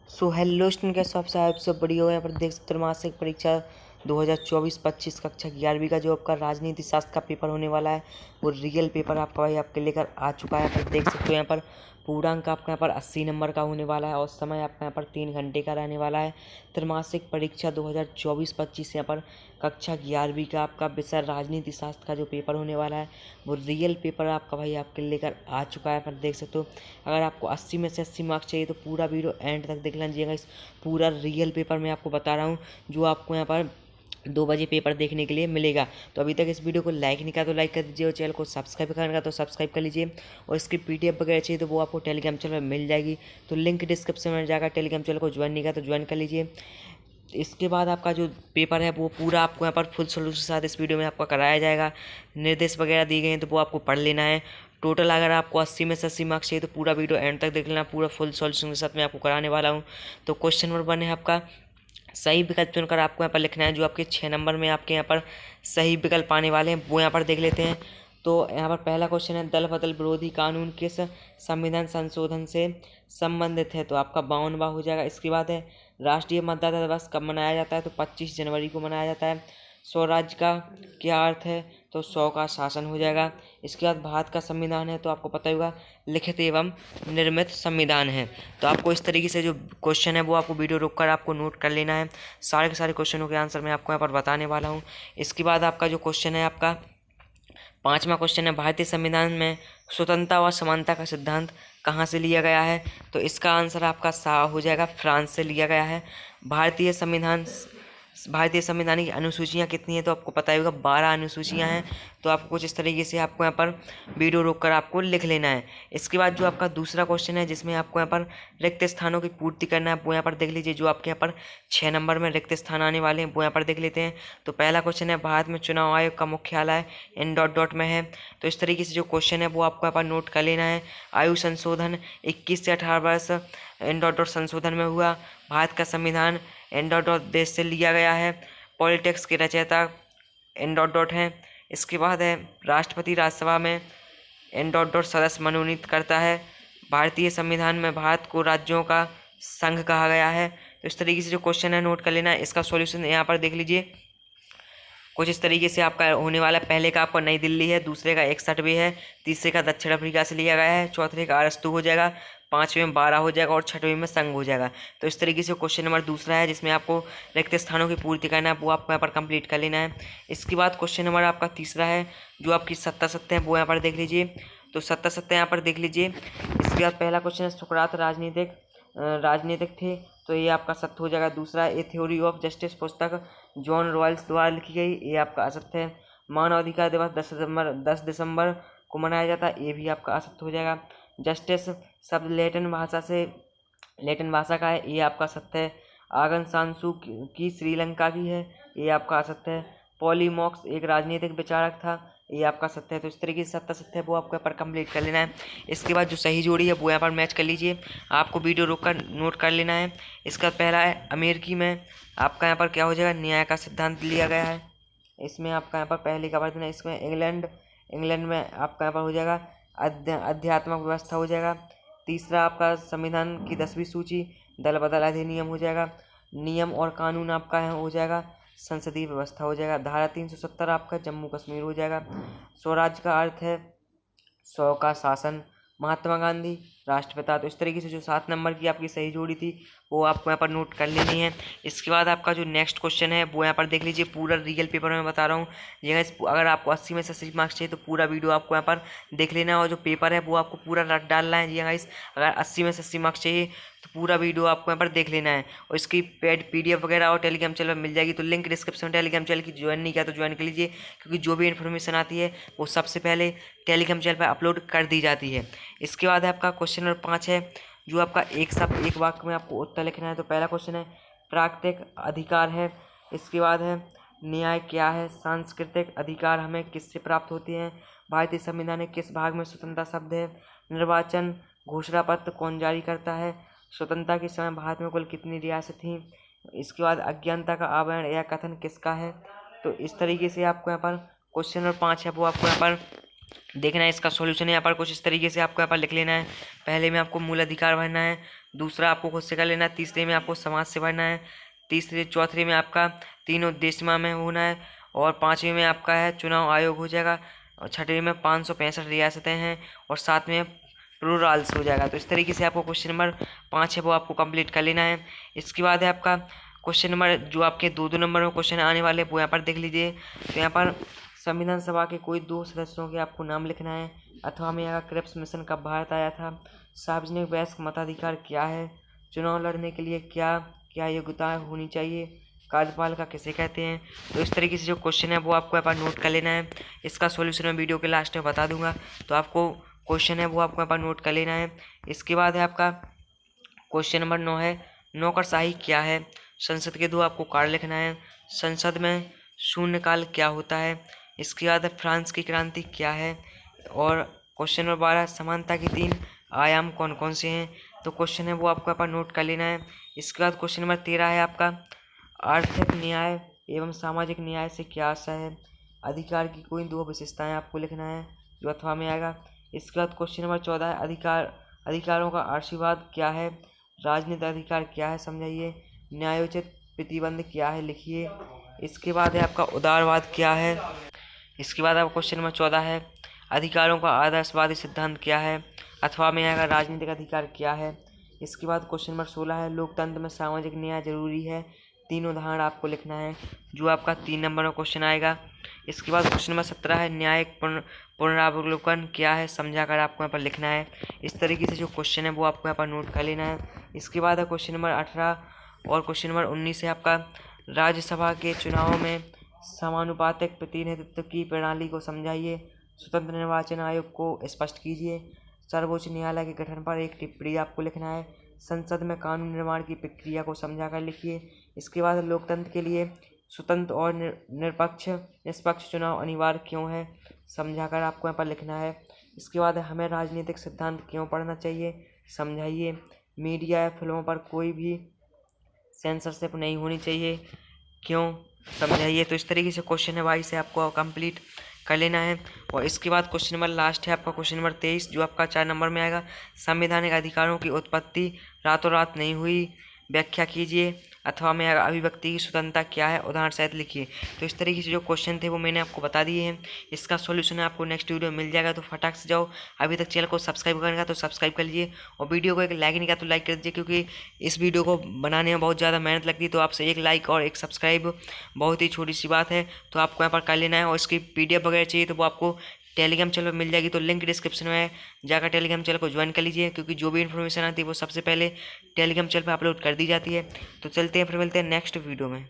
So hello student, कैसे हो आप सब? सब बढ़िया हो। यहाँ पर देख सकते हो त्रैमासिक परीक्षा 2024-25 कक्षा 11वीं का जो आपका राजनीति शास्त्र का पेपर होने वाला है वो रियल पेपर आपका भाई आपके लेकर आ चुका है। यहाँ पर देख सकते हो, यहाँ पर पूर्णांक आपका यहाँ पर 80 नंबर का होने वाला है और समय आपका यहाँ पर 3 घंटे का रहने वाला है। त्रैमासिक परीक्षा 2024-25 यहाँ पर कक्षा 11वीं का आपका विषय राजनीति शास्त्र का जो पेपर होने वाला है वो रियल पेपर आपका भाई आपके लेकर आ चुका है। पर देख सकते हो, अगर आपको 80 में से 80 मार्क्स चाहिए तो पूरा वीडियो एंड तक देख लीजिएगा। इस पूरा रियल पेपर मैं आपको बता रहा हूँ जो आपको यहाँ पर 2 बजे पेपर देखने के लिए मिलेगा। तो अभी तक इस वीडियो को लाइक नहीं किया तो लाइक कर दीजिए और चैनल को सब्सक्राइब करने का तो सब्सक्राइब कर लीजिए। और इसकी पीडीएफ वगैरह चाहिए तो वो आपको टेलीग्राम चैनल में मिल जाएगी, तो लिंक डिस्क्रिप्शन में जाकर टेलीग्राम चैनल को ज्वाइन नहीं किया तो ज्वाइन कर लीजिए। इसके बाद आपका जो पेपर है वो पूरा आपको यहाँ पर फुल सोल्यूशन के साथ इस वीडियो में आपका कराया जाएगा। निर्देश वगैरह दिए गए हैं तो वो आपको पढ़ लेना है। टोटल अगर आपको 80 में से 80 मार्क्स चाहिए तो पूरा वीडियो एंड तक देख लेना, पूरा फुल सोल्यूशन के साथ मैं आपको कराने वाला हूँ। तो क्वेश्चन नंबर 1 है आपका, सही विकल्प चुनकर आपको यहाँ पर लिखना है। जो आपके 6 नंबर में आपके यहाँ पर सही विकल्प आने वाले हैं वो यहाँ पर देख लेते हैं। तो यहाँ पर पहला क्वेश्चन है, दल बदल विरोधी कानून किस संविधान संशोधन से संबंधित है? तो आपका 52वां हो जाएगा। इसके बाद है, राष्ट्रीय मतदाता दिवस कब मनाया जाता है? तो 25 जनवरी को मनाया जाता है। स्वराज का क्या अर्थ है? तो 100 का शासन हो जाएगा। इसके बाद भारत का संविधान है तो आपको पता ही होगा, लिखित एवं निर्मित संविधान है। तो आपको इस तरीके से जो क्वेश्चन है वो आपको वीडियो रोककर आपको नोट कर लेना है। सारे के सारे क्वेश्चनों के आंसर मैं आपको यहाँ पर बताने वाला हूँ। इसके बाद आपका जो क्वेश्चन है, आपका 5वां क्वेश्चन है, भारतीय संविधान में स्वतंत्रता व समानता का सिद्धांत कहाँ से लिया गया है? तो इसका आंसर आपका सा हो जाएगा, फ्रांस से लिया गया है। भारतीय संविधान की अनुसूचियाँ कितनी हैं? तो आपको पता ही होगा 12 अनुसूचियाँ हैं। तो आपको कुछ इस तरीके से आपको यहाँ पर वीडियो रोककर आपको लिख लेना है। इसके बाद जो आपका दूसरा क्वेश्चन है जिसमें आपको यहाँ पर रिक्त स्थानों की पूर्ति करना है वो यहाँ पर देख लीजिए। जो आपके यहाँ पर 6 नंबर में रिक्त स्थान आने वाले हैं वो यहाँ पर देख लेते हैं। तो पहला क्वेश्चन है, भारत में चुनाव आयोग का मुख्यालय इन डॉट डॉट में है। तो इस तरीके से जो क्वेश्चन है वो आपको यहाँ पर नोट कर लेना है। आयु संशोधन 21 से 18 वर्ष इन डॉट डॉट संशोधन में हुआ। भारत का संविधान इन डॉट डॉट देश से लिया गया है। पॉलिटिक्स के रचयिता इन डॉट डॉट हैं। इसके बाद है, राष्ट्रपति राज्यसभा में इन डॉट डॉट सदस्य मनोनीत करता है। भारतीय संविधान में भारत को राज्यों का संघ कहा गया है। तो इस तरीके से जो क्वेश्चन है नोट कर लेना है। इसका सॉल्यूशन यहाँ पर देख लीजिए। कुछ इस तरीके से आपका होने वाला है। पहले का आपका नई दिल्ली है, दूसरे का 61 है, तीसरे का दक्षिण अफ्रीका से लिया गया है, चौथे का अरस्तु हो जाएगा, 5वें में 12 हो जाएगा और 6वें में संघ हो जाएगा। तो इस तरीके से क्वेश्चन नंबर दूसरा है जिसमें आपको रिक्त स्थानों की पूर्ति करना है, वो आपको यहाँ पर कंप्लीट कर लेना है। इसके बाद क्वेश्चन नंबर आपका तीसरा है, जो आपकी सत्ता सत्य है वो यहाँ पर देख लीजिए। तो सत्ता सत्य यहाँ पर देख लीजिए। इसके बाद पहला क्वेश्चन है, सुकरात राजनीतिक थे, तो ये आपका सत्य हो जाएगा। दूसरा, ए थ्योरी ऑफ जस्टिस पुस्तक जॉन रॉयल्स द्वारा लिखी गई, ये आपका असत्य है। मानव अधिकार दिवस 10 दिसंबर को मनाया जाता है, ये भी आपका असत्य हो जाएगा। जस्टिस शब्द लैटिन भाषा का है, ये आपका सत्य है। आगन सांसू की श्रीलंका की है, ये आपका असत्य है। पॉलीमॉक्स एक राजनीतिक विचारक था, ये आपका सत्य है। तो इस तरीके से सत्य सत्य है वो आपको यहाँ पर कंप्लीट कर लेना है। इसके बाद जो सही जोड़ी है वो यहाँ पर मैच कर लीजिए। आपको वीडियो रोक कर नोट कर लेना है। इसका पहला है, अमेरिकी में आपका यहाँ पर क्या हो जाएगा, न्याय का सिद्धांत लिया गया है। इसमें आपका यहाँ पर पहले का वर्तन है। इसमें इंग्लैंड में आपका यहाँ पर हो जाएगा अध्यात्मक व्यवस्था हो जाएगा। तीसरा आपका संविधान की 10वीं सूची दल बदल अधिनियम हो जाएगा। नियम और कानून आपका यहाँ हो जाएगा संसदीय व्यवस्था हो जाएगा। धारा 370 आपका जम्मू कश्मीर हो जाएगा। स्वराज का अर्थ है 100 का शासन, महात्मा गांधी राष्ट्रपिता। तो इस तरीके से जो 7 नंबर की आपकी सही जोड़ी थी वो आपको यहाँ पर नोट कर लेनी है। इसके बाद आपका जो नेक्स्ट क्वेश्चन है वो यहाँ पर देख लीजिए। पूरा रियल पेपर में बता रहा हूँ। ये अगर आपको 80 में से 80 मार्क्स चाहिए तो पूरा वीडियो आपको यहाँ पर देख लेना है और जो पेपर है वो आपको पूरा रट डालना है। जी गाइस, अगर 80 में से 80 मार्क्स चाहिए तो पूरा वीडियो आपको यहाँ पर देख लेना है। और इसकी पीडीएफ वगैरह और टेलीग्राम चैनल पर मिल जाएगी, तो लिंक डिस्क्रिप्शन में टेलीग्राम चैनल की ज्वाइन नहीं किया तो ज्वाइन कर लीजिए, क्योंकि जो भी इन्फॉर्मेशन आती है वो सबसे पहले टेलीग्राम चैनल पर अपलोड कर दी जाती है। इसके बाद आपका क्वेश्चन नंबर 5 है, जो आपका एक शब्द एक वाक्य में आपको उत्तर लिखना है। तो पहला क्वेश्चन है, प्राकृतिक अधिकार है। इसके बाद है, न्याय क्या है? सांस्कृतिक अधिकार हमें किससे प्राप्त होते हैं? भारतीय संविधान के किस भाग में स्वतंत्रता शब्द है? निर्वाचन घोषणा पत्र कौन जारी करता है? स्वतंत्रता के समय भारत में कुल कितनी रियासत थीं? इसके बाद अज्ञानता का आवरण या कथन किसका है? तो इस तरीके से आपको यहाँ पर क्वेश्चन नंबर 5 है वो आपको यहाँ पर देखना है। इसका सॉल्यूशन यहाँ पर कुछ इस तरीके से आपको यहाँ पर लिख लेना है। पहले में आपको मूल अधिकार भरना है, दूसरा आपको खुद से कर लेना है। तीसरे में आपको समाज से भरना है। चौथे में आपका तीनों देशमा में होना है। और पाँचवें में आपका है चुनाव आयोग हो जाएगा। और छठवें में 565 रियासतें हैं। और सातवें में प्लूरल्स हो जाएगा। तो इस तरीके से आपको क्वेश्चन नंबर 5 है वो आपको कंप्लीट कर लेना है। इसके बाद है आपका क्वेश्चन नंबर जो आपके दो नंबर में क्वेश्चन आने वाले वो यहाँ पर देख लीजिए। तो यहाँ पर संविधान सभा के कोई 2 सदस्यों के आपको नाम लिखना है। अथवा में यहाँ क्रिप्स मिशन कब भारत आया था। सार्वजनिक वयस्क मताधिकार क्या है। चुनाव लड़ने के लिए क्या क्या योग्यता होनी चाहिए। कार्यपालिका किसे कहते हैं। तो इस तरीके से जो क्वेश्चन है वो आपको यहाँ पर नोट कर लेना है। इसका सॉल्यूशन मैं वीडियो के लास्ट में बता दूंगा। तो आपको क्वेश्चन है वो आपको यहाँ पर नोट कर लेना है। इसके बाद है आपका क्वेश्चन नंबर 9 है नौकरशाही क्या है। संसद के 2 आपको कार्य लिखना है। संसद में शून्यकाल क्या होता है। इसके बाद फ्रांस की क्रांति क्या है। और क्वेश्चन नंबर 12 समानता के 3 आयाम कौन कौन से हैं। तो क्वेश्चन है वो आपको यहाँ पर नोट कर लेना है। इसके बाद क्वेश्चन नंबर 13 है आपका आर्थिक न्याय एवं सामाजिक न्याय से क्या आशा है। अधिकार की कोई 2 विशेषताएं आपको लिखना है जो अथवा में आएगा। इसके बाद क्वेश्चन नंबर 14 है अधिकारों का आशीर्वाद क्या है। राजनीतिक अधिकार क्या है समझाइए। न्यायोचित प्रतिबंध क्या है लिखिए। इसके बाद है आपका उदारवाद क्या है। इसके बाद आपका क्वेश्चन नंबर 14 है अधिकारों का आदर्शवादी सिद्धांत क्या है। अथवा में आएगा राजनीतिक अधिकार क्या है। इसके बाद क्वेश्चन नंबर 16 है लोकतंत्र में सामाजिक न्याय जरूरी है। 3 उदाहरण आपको लिखना है जो आपका 3 नंबर में क्वेश्चन आएगा। इसके बाद क्वेश्चन नंबर 17 है न्यायिक पुनरावलोकन क्या है समझाकर आपको यहाँ पर लिखना है। इस तरीके से जो क्वेश्चन है वो आपको यहाँ पर नोट कर लेना है। इसके बाद है क्वेश्चन नंबर 18 और क्वेश्चन नंबर 19 है आपका राज्यसभा के चुनाव में समानुपातिक प्रतिनिधित्व की प्रणाली को समझाइए। स्वतंत्र निर्वाचन आयोग को स्पष्ट कीजिए। सर्वोच्च न्यायालय के गठन पर एक टिप्पणी आपको लिखना है। संसद में कानून निर्माण की प्रक्रिया को समझाकर लिखिए। इसके बाद लोकतंत्र के लिए स्वतंत्र और निष्पक्ष चुनाव अनिवार्य क्यों है समझाकर आपको यहाँ पर लिखना है। इसके बाद हमें राजनीतिक सिद्धांत क्यों पढ़ना चाहिए समझाइए। मीडिया या फिल्मों पर कोई भी सेंसरशिप नहीं होनी चाहिए क्यों समझाइए। तो इस तरीके से क्वेश्चन है भाई से आपको कंप्लीट कर लेना है। और इसके बाद क्वेश्चन नंबर लास्ट है आपका क्वेश्चन नंबर 23 जो आपका 4 नंबर में आएगा। संवैधानिक अधिकारों की उत्पत्ति रातों रात नहीं हुई व्याख्या कीजिए। अथवा में अभिव्यक्ति की स्वतंत्रता क्या है उदाहरण सहित लिखिए। तो इस तरीके से जो क्वेश्चन थे वो मैंने आपको बता दिए हैं। इसका सॉल्यूशन आपको नेक्स्ट वीडियो में मिल जाएगा। तो फटाक से जाओ अभी तक चैनल को सब्सक्राइब करने का तो सब्सक्राइब कर लीजिए। और वीडियो को एक लाइक नहीं किया तो लाइक कर दीजिए क्योंकि इस वीडियो को बनाने में बहुत ज़्यादा मेहनत लगती है। तो आपसे एक लाइक और एक सब्सक्राइब बहुत ही छोटी सी बात है तो आपको यहाँ पर कर लेना है। और इसकी PDF वगैरह चाहिए तो वो आपको टेलीग्राम चैनल पर मिल जाएगी। तो लिंक डिस्क्रिप्शन में है जाकर टेलीग्राम चैनल को ज्वाइन कर लीजिए क्योंकि जो भी इन्फॉर्मेशन आती है वो सबसे पहले टेलीग्राम चैनल पर अपलोड कर दी जाती है। तो चलते हैं फिर मिलते हैं नेक्स्ट वीडियो में।